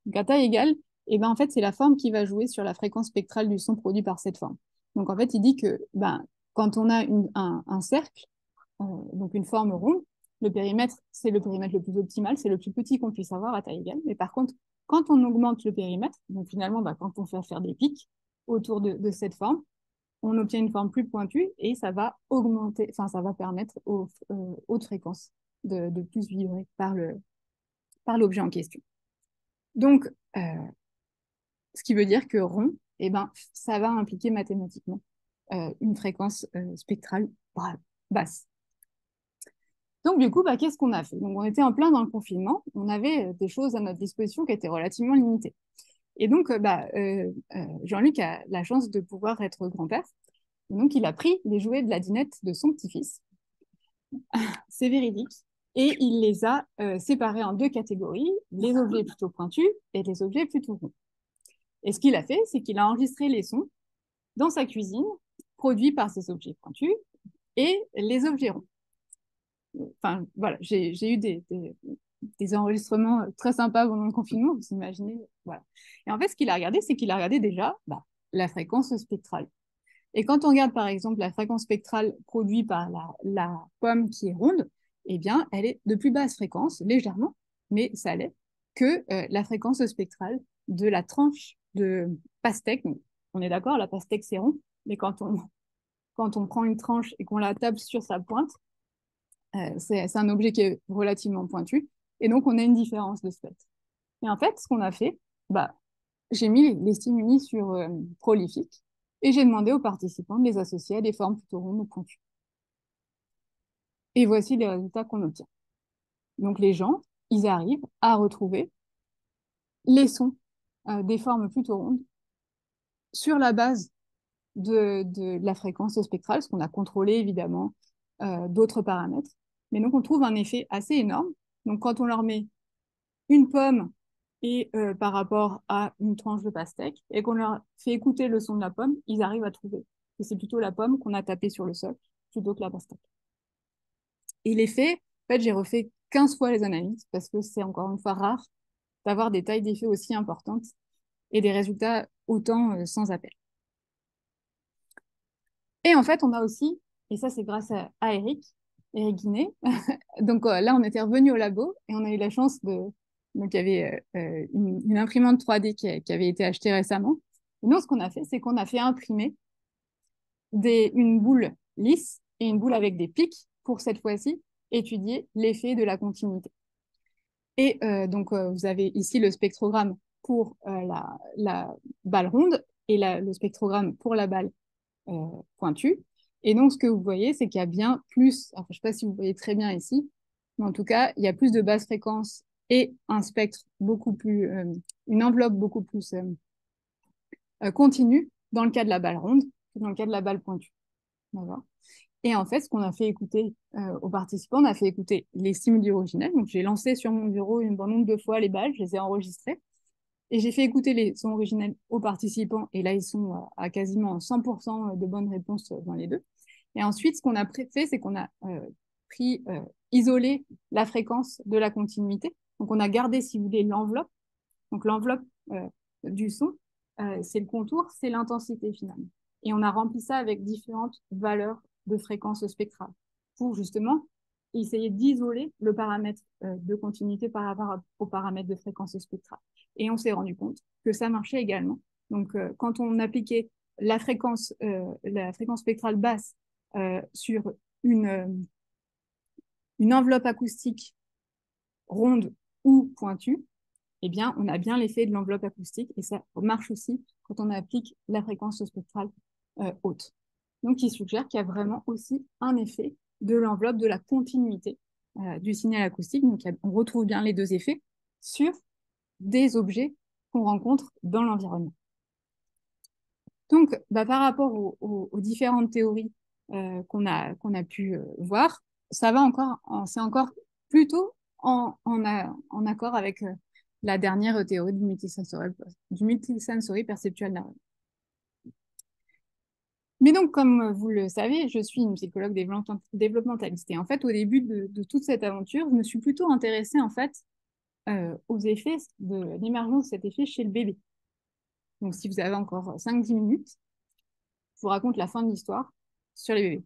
donc à taille égale, et ben en fait c'est la forme qui va jouer sur la fréquence spectrale du son produit par cette forme. Donc en fait il dit que ben, quand on a un cercle, donc une forme ronde, le périmètre c'est le périmètre le plus optimal, c'est le plus petit qu'on puisse avoir à taille égale, mais par contre quand on augmente le périmètre, donc finalement ben, quand on fait faire des pics autour de cette forme, on obtient une forme plus pointue et ça va augmenter, enfin ça va permettre aux hautes fréquences de plus vibrer par l'objet en question. Donc, ce qui veut dire que rond, eh ben, ça va impliquer mathématiquement une fréquence spectrale basse. Donc, du coup, bah, qu'est-ce qu'on a fait? Donc, on était en plein dans le confinement, on avait des choses à notre disposition qui étaient relativement limitées. Et donc, Jean-Luc a la chance de pouvoir être grand-père. Donc, il a pris les jouets de la dinette de son petit-fils, c'est véridique, et il les a séparés en deux catégories, les objets plutôt pointus et les objets plutôt ronds. Et ce qu'il a fait, c'est qu'il a enregistré les sons dans sa cuisine, produits par ces objets pointus, et les objets ronds. Enfin, voilà, j'ai eu des enregistrements très sympas pendant le confinement, vous imaginez. Voilà. Et en fait, ce qu'il a regardé, c'est qu'il a regardé déjà la fréquence spectrale. Et quand on regarde, par exemple, la fréquence spectrale produite par la pomme qui est ronde, eh bien, elle est de plus basse fréquence, légèrement, mais ça l'est, que la fréquence spectrale de la tranche de pastèque. Donc, on est d'accord, la pastèque, c'est rond, mais quand on prend une tranche et qu'on la tape sur sa pointe, c'est un objet qui est relativement pointu, et donc on a une différence de ce fait. Et en fait, ce qu'on a fait, bah, j'ai mis les stimuli sur prolifique, et j'ai demandé aux participants de les associer à des formes plutôt rondes ou pointues. Et voici les résultats qu'on obtient. Donc les gens, ils arrivent à retrouver les sons des formes plutôt rondes sur la base de la fréquence spectrale, parce qu'on a contrôlé évidemment d'autres paramètres. Mais donc on trouve un effet assez énorme. Donc quand on leur met une pomme et par rapport à une tranche de pastèque, et qu'on leur fait écouter le son de la pomme, ils arrivent à trouver que c'est plutôt la pomme qu'on a tapée sur le sol plutôt que la pastèque. Et l'effet, en fait, j'ai refait 15 fois les analyses parce que c'est encore une fois rare d'avoir des tailles d'effets aussi importantes et des résultats autant sans appel. Et en fait, on a aussi, et ça c'est grâce à Eric Guinet, donc là on était revenu au labo et on a eu la chance de... Donc il y avait une imprimante 3D qui avait été achetée récemment. Et nous, ce qu'on a fait, c'est qu'on a fait imprimer une boule lisse et une boule avec des pics pour cette fois-ci étudier l'effet de la continuité. Et donc vous avez ici le spectrogramme pour la balle ronde et le spectrogramme pour la balle pointue. Et donc, ce que vous voyez, c'est qu'il y a bien plus, enfin, je ne sais pas si vous voyez très bien ici, mais en tout cas, il y a plus de basse fréquence et un spectre beaucoup plus, une enveloppe beaucoup plus continue dans le cas de la balle ronde que dans le cas de la balle pointue. D'accord. Et en fait, ce qu'on a fait écouter aux participants, on a fait écouter les stimuli originels. Donc, j'ai lancé sur mon bureau un bon nombre de fois les balles, je les ai enregistrées. Et j'ai fait écouter les sons originels aux participants. Et là, ils sont à quasiment 100% de bonnes réponses dans les deux. Et ensuite, ce qu'on a fait, c'est qu'on a isolé la fréquence de la continuité. Donc, on a gardé, si vous voulez, l'enveloppe. Donc, l'enveloppe du son, c'est le contour, c'est l'intensité finalement. Et on a rempli ça avec différentes valeurs de fréquence spectrale pour justement essayer d'isoler le paramètre de continuité par rapport au paramètre de fréquence spectrale. Et on s'est rendu compte que ça marchait également. Donc, quand on appliquait la fréquence spectrale basse sur une enveloppe acoustique ronde ou pointue, eh bien, on a bien l'effet de l'enveloppe acoustique et ça marche aussi quand on applique la fréquence spectrale haute. Donc, il suggère qu'il y a vraiment aussi un effet de l'enveloppe de la continuité du signal acoustique. Donc, on retrouve bien les deux effets sur des objets qu'on rencontre dans l'environnement. Donc, par rapport aux différentes théories qu'on a pu voir, ça va encore, c'est encore plutôt en accord avec la dernière théorie du multisensory perceptual narrow. Mais donc, comme vous le savez, je suis une psychologue développementaliste. Et en fait, au début de toute cette aventure, je me suis plutôt intéressée en fait aux effets de l'émergence de cet effet chez le bébé. Donc, si vous avez encore 5-10 minutes, je vous raconte la fin de l'histoire sur les bébés.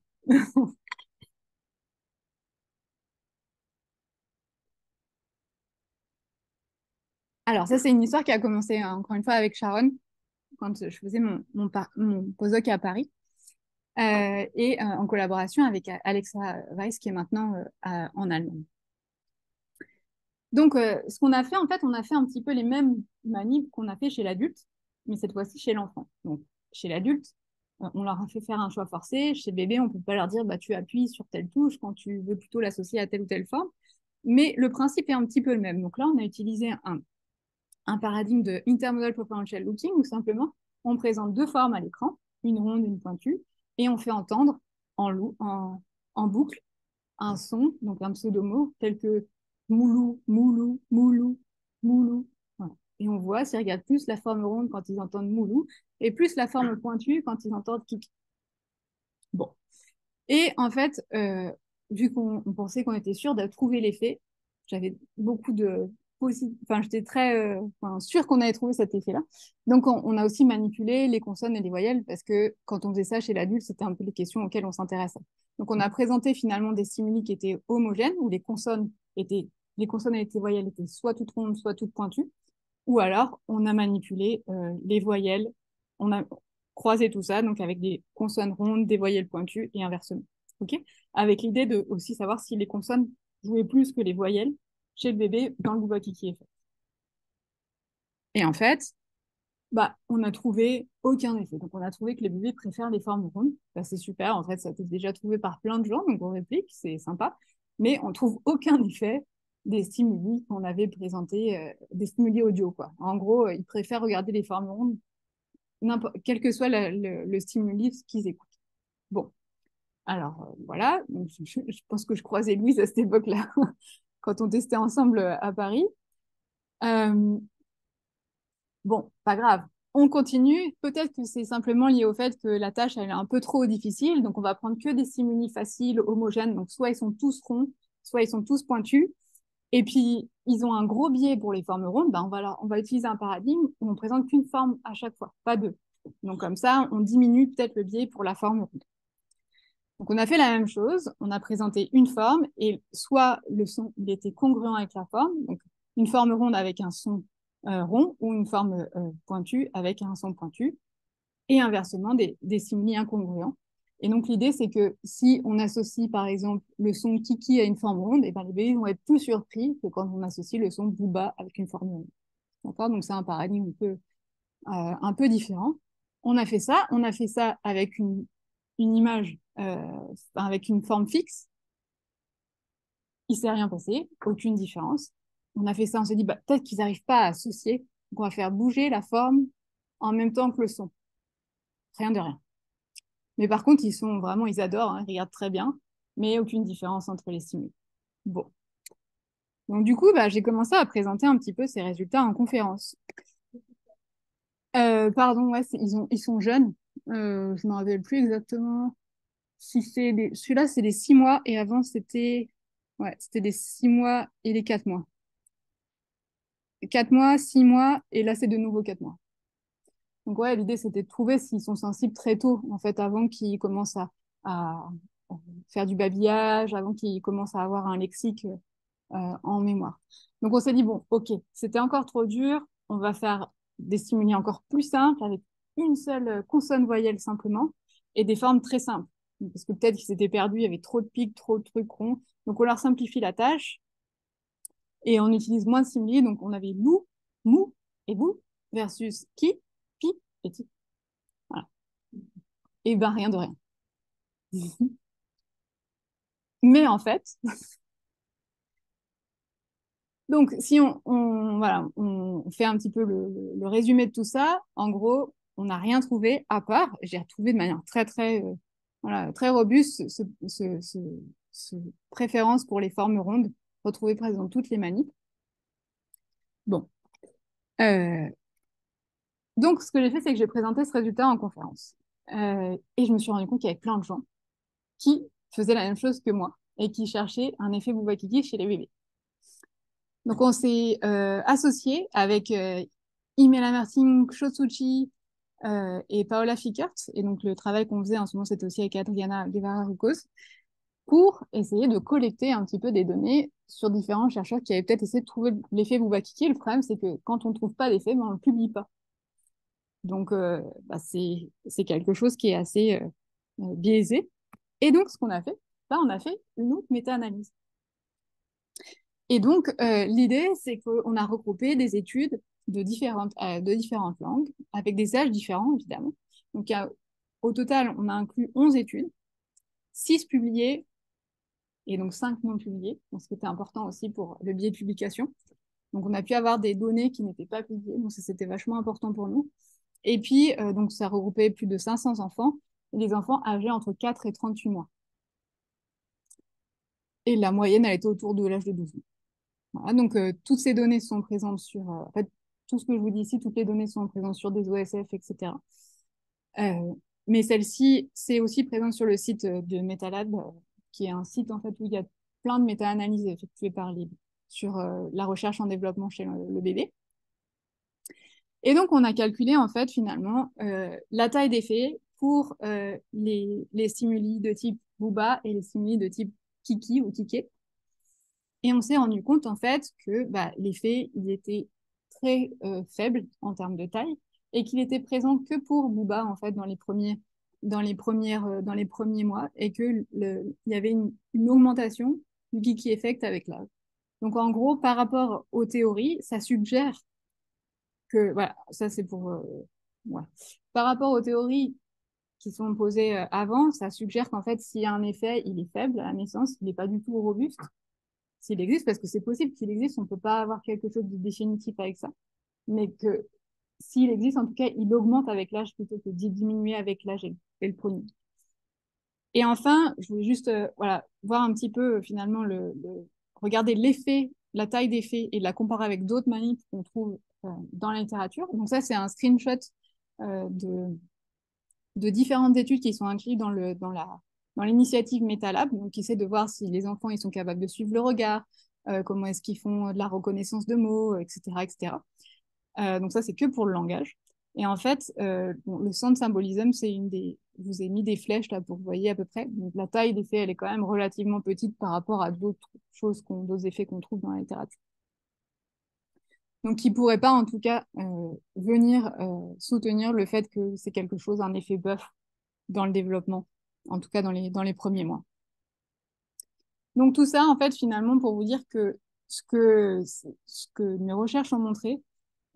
Alors, ça, c'est une histoire qui a commencé, encore une fois, avec Sharon, quand je faisais mon postdoc à Paris, et en collaboration avec Alexa Weiss, qui est maintenant en Allemagne. Donc, ce qu'on a fait, en fait, on a fait un petit peu les mêmes manips qu'on a fait chez l'adulte, mais cette fois-ci chez l'enfant. Donc, chez l'adulte, on leur a fait faire un choix forcé. Chez le bébé, on ne peut pas leur dire bah, tu appuies sur telle touche quand tu veux plutôt l'associer à telle ou telle forme. Mais le principe est un petit peu le même. Donc là, on a utilisé un paradigme de intermodal preferential looking, où simplement, on présente deux formes à l'écran, une ronde, une pointue, et on fait entendre en boucle un son, donc un pseudo-mot, tel que moulou, moulou, moulou, moulou. Voilà. Et on voit, s'ils regardent plus la forme ronde quand ils entendent moulou, et plus la forme pointue quand ils entendent kiki. Bon. Et en fait, vu qu'on pensait qu'on était sûr de trouver l'effet, j'avais beaucoup de enfin, j'étais très sûre qu'on allait trouver cet effet-là. Donc, on a aussi manipulé les consonnes et les voyelles parce que quand on faisait ça chez l'adulte, c'était un peu les questions auxquelles on s'intéressait. Donc, on a présenté finalement des stimuli qui étaient homogènes, où les consonnes et les voyelles étaient soit toutes rondes, soit toutes pointues. Ou alors, on a manipulé les voyelles, on a croisé tout ça, donc avec des consonnes rondes, des voyelles pointues et inversement. Okay, avec l'idée de aussi savoir si les consonnes jouaient plus que les voyelles chez le bébé dans le bouba kiki effet. Et en fait, on a trouvé aucun effet. Donc, on a trouvé que les bébés préfèrent les formes rondes. C'est super. En fait, ça a été déjà trouvé par plein de gens, donc on réplique, c'est sympa. Mais on trouve aucun effet des stimuli qu'on avait présentés, des stimuli audio, quoi. En gros, ils préfèrent regarder les formes rondes, quel que soit le stimuli qu'ils écoutent. Bon. Alors, voilà. Donc, je pense que je croisais Louise à cette époque-là, quand on testait ensemble à Paris. Bon, pas grave. On continue. Peut-être que c'est simplement lié au fait que la tâche elle est un peu trop difficile. Donc, on va prendre que des stimuli faciles, homogènes. Donc, soit ils sont tous ronds, soit ils sont tous pointus. Et puis, ils ont un gros biais pour les formes rondes. On va utiliser un paradigme où on présente qu'une forme à chaque fois, pas deux. Donc, comme ça, on diminue peut-être le biais pour la forme ronde. Donc, on a fait la même chose. On a présenté une forme et soit le son il était congruent avec la forme, donc une forme ronde avec un son rond ou une forme pointue avec un son pointu, et inversement des stimuli incongruents. Et donc, l'idée, c'est que si on associe, par exemple, le son kiki à une forme ronde, et ben, les bébés vont être plus surpris que quand on associe le son booba avec une forme ronde. D'accord? Donc, c'est un paradigme un peu différent. On a fait ça avec une image, avec une forme fixe. Il ne s'est rien passé, aucune différence. On a fait ça, on s'est dit, bah, peut-être qu'ils n'arrivent pas à associer, donc on va faire bouger la forme en même temps que le son. Rien de rien. Mais par contre, ils adorent, hein, ils regardent très bien, mais aucune différence entre les stimuli. Bon. Donc du coup, bah, j'ai commencé à présenter un petit peu ces résultats en conférence. Pardon, ouais, ils sont jeunes. Je ne me rappelle plus exactement si c'est celui-là, c'est les 6 mois et avant, c'était les 6 mois et les 4 mois. 4 mois, 6 mois et là, c'est de nouveau 4 mois. Donc ouais, l'idée, c'était de trouver s'ils sont sensibles très tôt, en fait, avant qu'ils commencent à faire du babillage, avant qu'ils commencent à avoir un lexique en mémoire. Donc on s'est dit, bon, ok, c'était encore trop dur, on va faire des stimuli encore plus simples avec une seule consonne voyelle simplement et des formes très simples. Parce que peut-être qu'ils s'étaient perdus, il y avait trop de pics, trop de trucs ronds. Donc on leur simplifie la tâche et on utilise moins de stimuli. Donc on avait loup, mou et bou versus qui, pi et ti. Voilà. Et ben rien de rien. Mais en fait, donc, si voilà, on fait un petit peu le résumé de tout ça, en gros, on n'a rien trouvé à part, j'ai retrouvé de manière voilà, très robuste ce préférence pour les formes rondes retrouvées presque dans toutes les manips. Bon. Euh, donc, ce que j'ai fait, c'est que j'ai présenté ce résultat en conférence. Et je me suis rendu compte qu'il y avait plein de gens qui faisaient la même chose que moi et qui cherchaient un effet Bouba-Kiki chez les bébés. Donc, on s'est associé avec Imela Martin Chotsuchi et Paola Fickert. Et donc, le travail qu'on faisait en ce moment, c'était aussi avec Adriana Guevara-Rucos pour essayer de collecter un petit peu des données sur différents chercheurs qui avaient peut-être essayé de trouver l'effet Bouba-Kiki. Le problème, c'est que quand on ne trouve pas d'effet, ben, on ne le publie pas. Donc, bah, c'est quelque chose qui est assez biaisé. Et donc, ce qu'on a fait, là, on a fait une autre méta-analyse. Et donc, l'idée, c'est qu'on a regroupé des études de différentes langues, avec des âges différents, évidemment. Donc, au total, on a inclus 11 études, 6 publiées et donc 5 non publiées, donc ce qui était important aussi pour le biais de publication. Donc, on a pu avoir des données qui n'étaient pas publiées, donc ça, c'était vachement important pour nous. Et puis, donc, ça regroupait plus de 500 enfants, et les enfants âgés entre 4 et 38 mois. Et la moyenne, elle était autour de l'âge de 12 ans. Voilà, donc, toutes ces données sont présentes en fait, tout ce que je vous dis ici, toutes les données sont présentes sur des OSF, etc. Mais celle-ci, c'est aussi présent sur le site de MetaLab, qui est un site en fait où il y a plein de méta-analyses effectuées par Lib sur la recherche en développement chez le bébé. Et donc, on a calculé en fait finalement la taille d'effet pour les stimuli de type Booba et les stimuli de type Kiki ou Kike. Et on s'est rendu compte, en fait, que bah, l'effet, il était très faible en termes de taille et qu'il était présent que pour Booba, en fait, dans les premiers mois et qu'il y avait une augmentation du Kiki effect avec l'âge. Donc, en gros, par rapport aux théories, ça suggère que, voilà, ça c'est pour... ouais. Par rapport aux théories qui sont posées avant, ça suggère qu'en fait, s'il y a un effet, il est faible à la naissance, il n'est pas du tout robuste s'il existe, parce que c'est possible qu'il existe, on ne peut pas avoir quelque chose de définitif avec ça, mais que s'il existe, en tout cas, il augmente avec l'âge plutôt que de diminuer avec l'âge et le premier. Et enfin, je voulais juste voilà, voir un petit peu finalement regarder l'effet, la taille d'effet et la comparer avec d'autres manips qu'on trouve dans la littérature. Donc ça, c'est un screenshot de différentes études qui sont incluses dans l'initiative MetaLab, donc qui essaie de voir si les enfants ils sont capables de suivre le regard, comment est-ce qu'ils font de la reconnaissance de mots, etc. etc. Donc ça, c'est que pour le langage. Et en fait, bon, le centre symbolisme, c'est je vous ai mis des flèches là pour que vous voyez à peu près. Donc la taille des faits, elle est quand même relativement petite par rapport à d'autres effets qu'on trouve dans la littérature. Donc, qui ne pourrait pas, en tout cas, venir soutenir le fait que c'est quelque chose, un effet bœuf dans le développement, en tout cas dans les premiers mois. Donc, tout ça, en fait, finalement, pour vous dire que ce que mes recherches ont montré,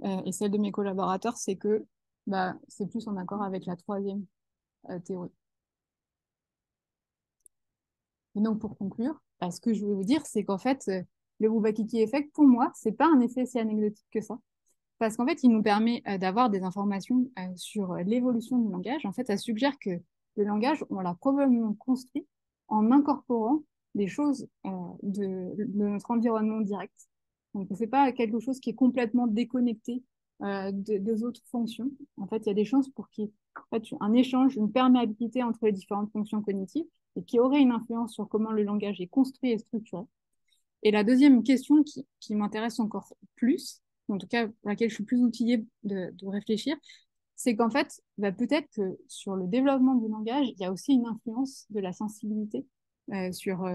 et celle de mes collaborateurs, c'est que bah, c'est plus en accord avec la troisième théorie. Et donc, pour conclure, bah, ce que je veux vous dire, c'est qu'en fait, le Bourbaki effect, pour moi, c'est pas un effet si anecdotique que ça. Parce qu'en fait, il nous permet d'avoir des informations sur l'évolution du langage. En fait, ça suggère que le langage, on l'a probablement construit en incorporant des choses de notre environnement direct. Donc, c'est pas quelque chose qui est complètement déconnecté des autres fonctions. En fait, il y a des chances pour qu'il y ait en fait, un échange, une perméabilité entre les différentes fonctions cognitives et qui aurait une influence sur comment le langage est construit et structuré. Et la deuxième question qui m'intéresse encore plus, en tout cas pour laquelle je suis plus outillée de réfléchir, c'est qu'en fait, bah, peut-être que sur le développement du langage, il y a aussi une influence de la sensibilité sur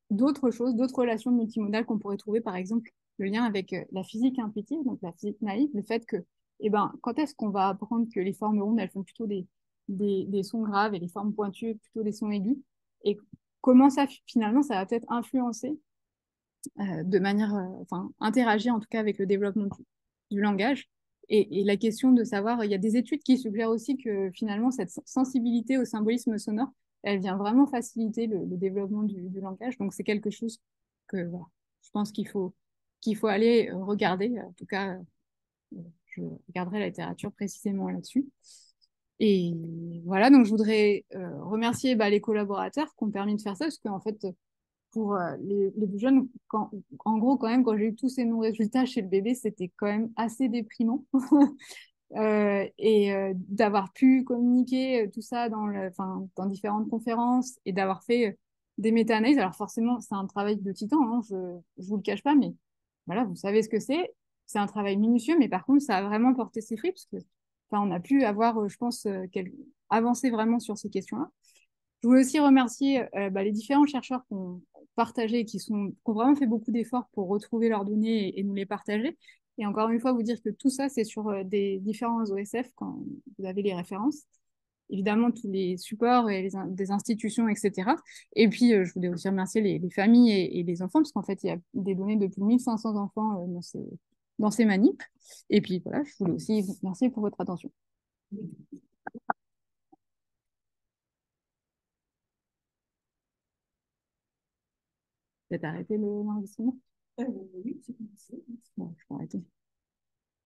d'autres choses, d'autres relations multimodales qu'on pourrait trouver, par exemple, le lien avec la physique intuitive, donc la physique naïve, le fait que, eh ben, quand est-ce qu'on va apprendre que les formes rondes, elles font plutôt des sons graves et les formes pointues, plutôt des sons aigus, et comment ça, finalement, ça va peut-être influencer de manière, enfin, interagir en tout cas avec le développement du langage. Et la question de savoir, il y a des études qui suggèrent aussi que finalement, cette sensibilité au symbolisme sonore, elle vient vraiment faciliter le développement du langage. Donc, c'est quelque chose que voilà, je pense qu'il faut aller regarder. En tout cas, je regarderai la littérature précisément là-dessus. Et voilà, donc je voudrais remercier bah, les collaborateurs qui ont permis de faire ça, parce qu'en fait, pour les plus jeunes, en gros, quand même, quand j'ai eu tous ces non-résultats chez le bébé, c'était quand même assez déprimant. D'avoir pu communiquer tout ça dans différentes conférences et d'avoir fait des méta-analyses. Alors forcément, c'est un travail de titan, hein, je ne vous le cache pas, mais voilà, vous savez ce que c'est. C'est un travail minutieux, mais par contre, ça a vraiment porté ses fruits parce que, enfin, on a pu avoir, je pense, avancer vraiment sur ces questions-là. Je voulais aussi remercier bah, les différents chercheurs qui ont partagé, qui ont vraiment fait beaucoup d'efforts pour retrouver leurs données et nous les partager. Et encore une fois, vous dire que tout ça, c'est sur des différents OSF quand vous avez les références. Évidemment, tous les supports et des institutions, etc. Et puis, je voulais aussi remercier les familles et les enfants, parce qu'en fait, il y a des données de plus de 1500 enfants dans ces manips. Et puis, voilà, je voulais aussi vous remercier pour votre attention. Peut-être arrêter l'enregistrement. Oui, c'est bon. Bon, je peux arrêter.